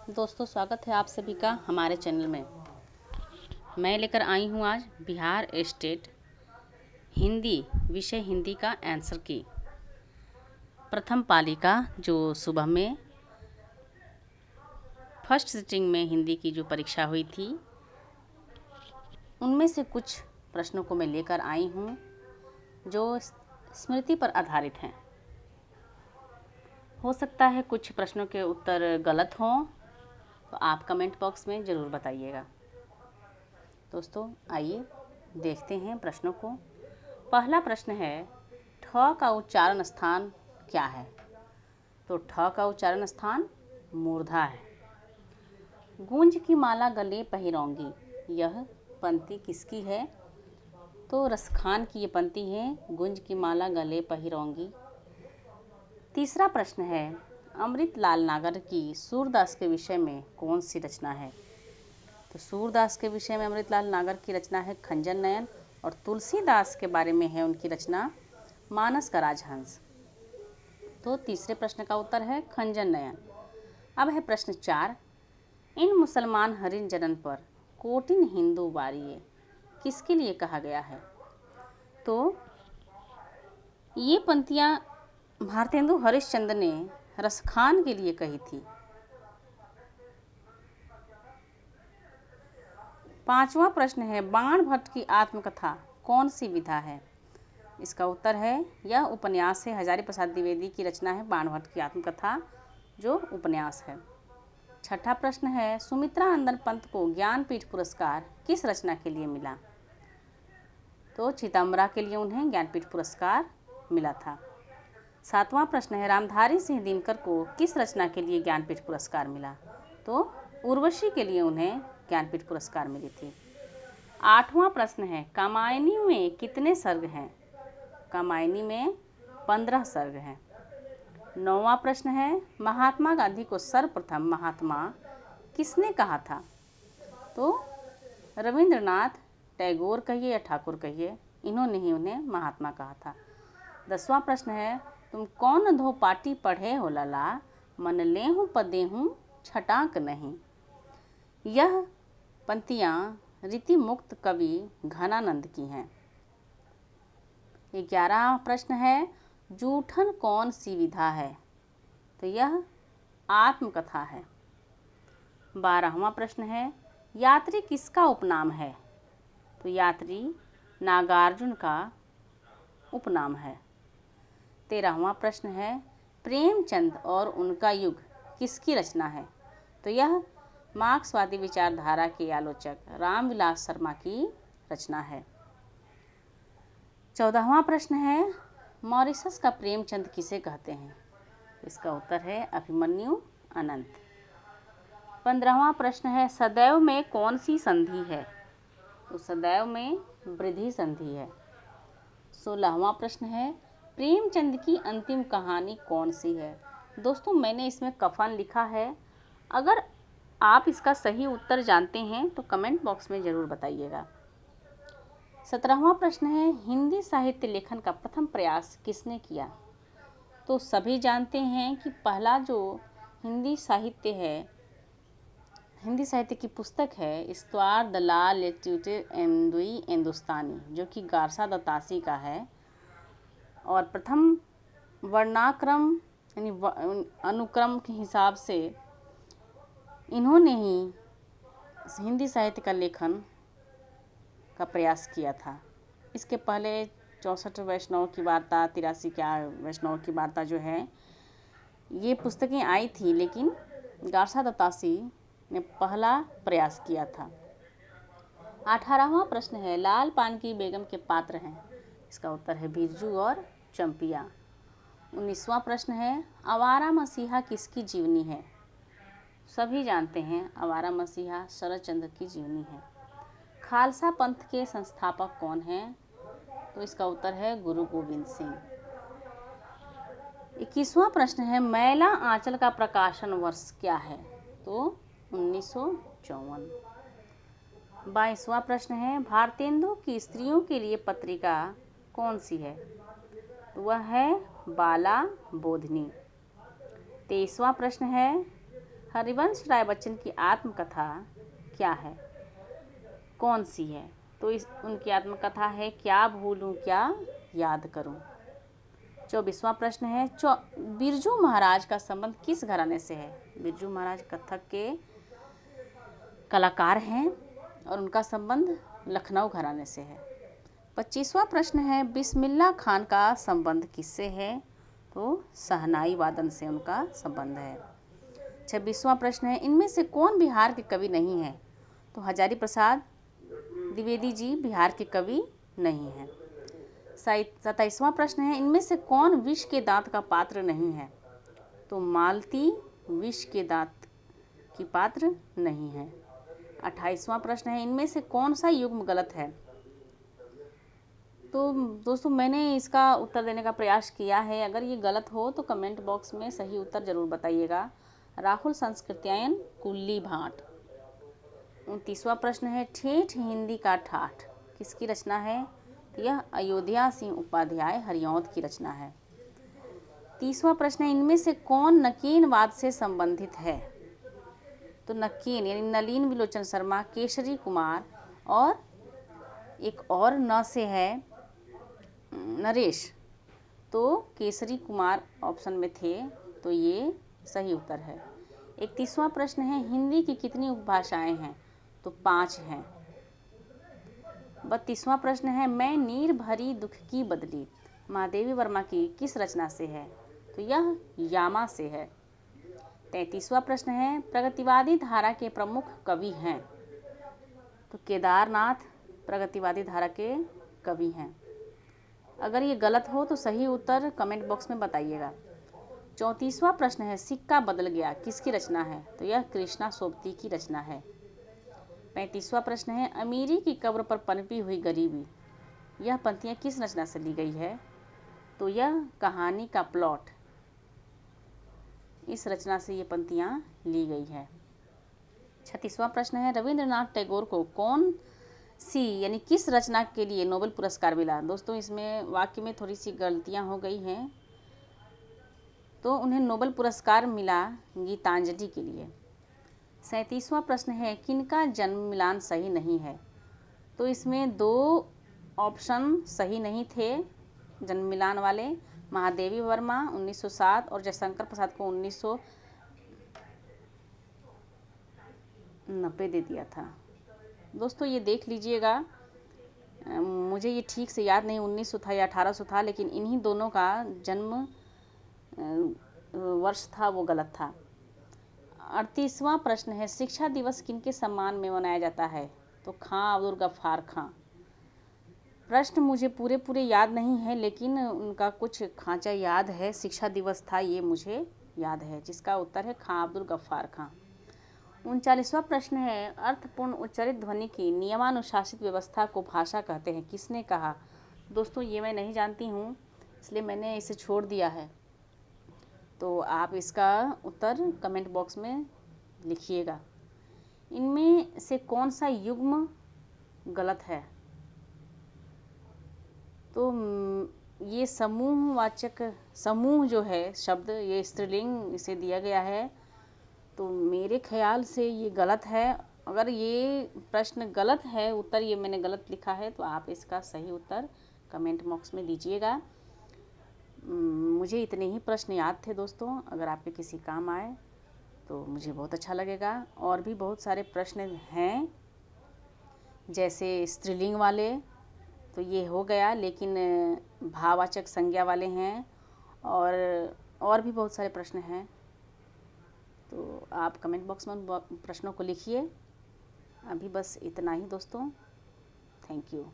दोस्तों, स्वागत है आप सभी का हमारे चैनल में। मैं लेकर आई हूँ आज बिहार स्टेट हिंदी विषय हिंदी का आंसर की प्रथम पाली का जो सुबह में फर्स्ट सिटिंग में हिंदी की जो परीक्षा हुई थी, उनमें से कुछ प्रश्नों को मैं लेकर आई हूँ जो स्मृति पर आधारित हैं। हो सकता है कुछ प्रश्नों के उत्तर गलत हों, तो आप कमेंट बॉक्स में ज़रूर बताइएगा। दोस्तों, आइए देखते हैं प्रश्नों को। पहला प्रश्न है, ठ का उच्चारण स्थान क्या है? तो ठ का उच्चारण स्थान मूर्धा है। गूंज की माला गले पहिरोंगी, यह पंक्ति किसकी है? तो रसखान की ये पंक्ति है, गूंज की माला गले पहिरोंगी। तीसरा प्रश्न है, अमृतलाल नागर की सूरदास के विषय में कौन सी रचना है? तो सूरदास के विषय में अमृतलाल नागर की रचना है खंजन नयन, और तुलसीदास के बारे में है उनकी रचना मानस का राजहंस। तो तीसरे प्रश्न का उत्तर है खंजन नयन। अब है प्रश्न 4, इन मुसलमान हरिन जनन पर कोटिन हिंदू वारिये किसके लिए कहा गया है? तो ये पंक्तियाँ भारतेंदु हरिश्चंद्र ने रसखान के लिए कही थी। पांचवा प्रश्न है, बाण भट्ट की आत्मकथा कौन सी विधा है? इसका उत्तर है, यह उपन्यास है। हजारी प्रसाद द्विवेदी की रचना है बाण भट्ट की आत्मकथा, जो उपन्यास है। छठा प्रश्न है, सुमित्रा नंदन पंत को ज्ञानपीठ पुरस्कार किस रचना के लिए मिला? तो चितंबरा के लिए उन्हें ज्ञानपीठ पुरस्कार मिला था। सातवां प्रश्न है, रामधारी सिंह दिनकर को किस रचना के लिए ज्ञानपीठ पुरस्कार मिला? तो उर्वशी के लिए उन्हें ज्ञानपीठ पुरस्कार मिली थी। आठवां प्रश्न है, कामायनी में कितने सर्ग हैं? कामायनी में 15 सर्ग हैं। नौवां प्रश्न है, महात्मा गांधी को सर्वप्रथम महात्मा किसने कहा था? तो रविंद्रनाथ टैगोर कहिए या ठाकुर कहिए, इन्होंने ही उन्हें महात्मा कहा था। 10वां प्रश्न है, तुम कौन धो पाटी पढ़े हो लला, मन ले हूँ पदे हूँ छटाक नहीं। यह पंक्तियाँ रीति मुक्त कवि घनानंद की हैं। 11वां प्रश्न है, जूठन कौन सी विधा है? तो यह आत्मकथा है। 12वां प्रश्न है, यात्री किसका उपनाम है? तो यात्री नागार्जुन का उपनाम है। 13वां प्रश्न है, प्रेमचंद और उनका युग किसकी रचना है? तो यह मार्क्सवादी विचारधारा के आलोचक रामविलास शर्मा की रचना है। 14वां प्रश्न है, मॉरिशस का प्रेमचंद किसे कहते हैं? इसका उत्तर है अभिमन्यु अनंत। 15वां प्रश्न है, सदैव में कौन सी संधि है? तो सदैव में वृद्धि संधि है। 16वां प्रश्न है, प्रेमचंद की अंतिम कहानी कौन सी है? दोस्तों, मैंने इसमें कफन लिखा है। अगर आप इसका सही उत्तर जानते हैं तो कमेंट बॉक्स में ज़रूर बताइएगा। 17वां प्रश्न है, हिंदी साहित्य लेखन का प्रथम प्रयास किसने किया? तो सभी जानते हैं कि पहला जो हिंदी साहित्य की पुस्तक है, इस्तवार द ला लिटरेचर एंदुई हिंदुस्तानी, जो कि गारसा दत्तासी का है, और प्रथम वर्णाक्रम यानी अनुक्रम के हिसाब से इन्होंने ही हिंदी साहित्य का लेखन का प्रयास किया था। इसके पहले 64 वैष्णव की वार्ता, 83 क्या वैष्णव की वार्ता जो है, ये पुस्तकें आई थी, लेकिन गारसा दत्तासी ने पहला प्रयास किया था। 18वां प्रश्न है, लाल पान की बेगम के पात्र हैं? इसका उत्तर है बिरजू और चंपिया। 19वां प्रश्न है, आवारा मसीहा किसकी जीवनी है? सभी जानते हैं आवारा मसीहा शरद चंद्र की जीवनी है। खालसा पंथ के संस्थापक कौन हैं? तो इसका उत्तर है गुरु गोविंद सिंह। 21वां प्रश्न है, मैला आंचल का प्रकाशन वर्ष क्या है? तो 1954। 22वां प्रश्न है, भारतेंदु की स्त्रियों के लिए पत्रिका कौन सी है? तो वह है बाला बोधिनी। 23वां प्रश्न है, हरिवंश राय बच्चन की आत्मकथा क्या है, कौन सी है? तो उनकी आत्मकथा है क्या भूलूं क्या याद करूं। 24वां प्रश्न है बिरजू महाराज का संबंध किस घराने से है? बिरजू महाराज कथक के कलाकार हैं और उनका संबंध लखनऊ घराने से है। 25वां प्रश्न है बिस्मिल्लाह खान का संबंध किससे है? तो शहनाई वादन से उनका संबंध है। 26वां प्रश्न है इनमें से कौन बिहार के कवि नहीं है? तो हजारी प्रसाद द्विवेदी जी बिहार के कवि नहीं हैं। 27वां प्रश्न है इनमें से कौन विष के दांत का पात्र नहीं है? तो मालती विष के दांत की पात्र नहीं है। 28वां प्रश्न है इनमें से कौन सा युग्म गलत है? तो दोस्तों मैंने इसका उत्तर देने का प्रयास किया है, अगर ये गलत हो तो कमेंट बॉक्स में सही उत्तर जरूर बताइएगा। राहुल संस्कृत्यायन कुल्ली भाट। 29वां प्रश्न है ठेठ हिंदी का ठाठ किसकी रचना है? यह अयोध्या सिंह उपाध्याय हरिऔंध की रचना है। 30वां प्रश्न है इनमें से कौन नकीनवाद से संबंधित है? तो नकीन यानी नलीन विलोचन शर्मा, केसरी कुमार और एक और न से है नरेश। तो केसरी कुमार ऑप्शन में थे, तो ये सही उत्तर है। 31वां प्रश्न है हिंदी की कितनी उपभाषाएं हैं? तो 5 हैं। 32वां प्रश्न है मैं नीर भरी दुख की बदली महादेवी वर्मा की किस रचना से है? तो यह यामा से है। 33वां प्रश्न है प्रगतिवादी धारा के प्रमुख कवि हैं? तो केदारनाथ प्रगतिवादी धारा के कवि हैं। अगर ये गलत हो तो सही उत्तर कमेंट बॉक्स में बताइएगा। 34वां प्रश्न है सिक्का बदल गया किसकी रचना है? तो यह कृष्णा सोबती की रचना है। 35वां प्रश्न है अमीरी की कब्र पर पनपी हुई गरीबी, यह पंक्तियां किस रचना से ली गई है? तो यह कहानी का प्लॉट, इस रचना से ये पंक्तियां ली गई है। 36वां प्रश्न है रविंद्रनाथ टैगोर को कौन सी यानी किस रचना के लिए नोबेल पुरस्कार मिला? दोस्तों इसमें वाक्य में थोड़ी सी गलतियां हो गई हैं, तो उन्हें नोबेल पुरस्कार मिला गीतांजलि के लिए। 37वां प्रश्न है किनका जन्म मिलान सही नहीं है? तो इसमें 2 ऑप्शन सही नहीं थे जन्म मिलान वाले, महादेवी वर्मा 1907 और जयशंकर प्रसाद को 1990 दे दिया था। दोस्तों ये देख लीजिएगा, मुझे ये ठीक से याद नहीं 1900 था या 1800 था, लेकिन इन्हीं दोनों का जन्म वर्ष था वो गलत था। 38वां प्रश्न है शिक्षा दिवस किनके सम्मान में मनाया जाता है? तो खां अब्दुल गफ्फार खां। प्रश्न मुझे पूरे याद नहीं है, लेकिन उनका कुछ खांचा याद है, शिक्षा दिवस था ये मुझे याद है, जिसका उत्तर है खां अब्दुल गफ्फार खां। 39वां प्रश्न है अर्थपूर्ण उच्चारित ध्वनि की नियमानुशासित व्यवस्था को भाषा कहते हैं, किसने कहा? दोस्तों ये मैं नहीं जानती हूँ, इसलिए मैंने इसे छोड़ दिया है, तो आप इसका उत्तर कमेंट बॉक्स में लिखिएगा। इनमें से कौन सा युग्म गलत है? तो ये समूहवाचक, समूह जो है शब्द, ये स्त्रीलिंग इसे दिया गया है, तो मेरे ख्याल से ये गलत है। अगर ये प्रश्न गलत है, उत्तर ये मैंने गलत लिखा है, तो आप इसका सही उत्तर कमेंट बॉक्स में दीजिएगा। मुझे इतने ही प्रश्न याद थे दोस्तों, अगर आपके किसी काम आए तो मुझे बहुत अच्छा लगेगा। और भी बहुत सारे प्रश्न हैं जैसे स्त्रीलिंग वाले, तो ये हो गया, लेकिन भाववाचक संज्ञा वाले हैं और भी बहुत सारे प्रश्न हैं, तो आप कमेंट बॉक्स में प्रश्नों को लिखिए। अभी बस इतना ही दोस्तों, थैंक यू।